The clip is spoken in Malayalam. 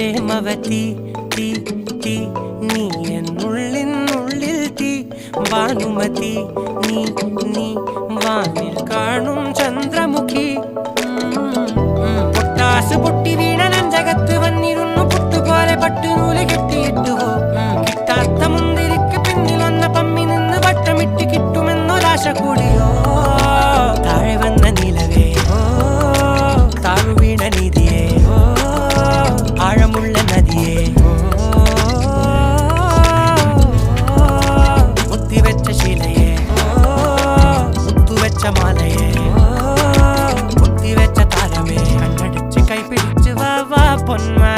പ്രേമവതി തീ തീ നീ എന്നുള്ളിൽ തീ ഭാനുമതി നീ നീ വാനിൽ കാണും ചന്ദ്രമുഖി പൊട്ടാസ് പൊട്ടി വീണ നെഞ്ചകത്ത് വന്നിരുന്നു പുട്ടുപോലെ പട്ടുനൂല് കെട്ടിയിട്ടുവോ കിട്ടാത്ത മുന്തിരിക്ക് പിന്നിലൊന്ന പമ്മി നിന്ന് വട്ടമിട്ട് കിട്ടുമെന്നൊരാശ കൂടിയോ താഴെ വന്ന നിലവേ താഴു വീണ നിധിയേ ആഴമുള്ള നദിയേ മുത്തിവെച്ച ശിലയെ മുത്തുവെച്ച മാലയെ മുത്തിവെച്ച താരമേ കണ്ണടിച്ച് കൈപിടിച്ച് വാ വാ പൊന്മാ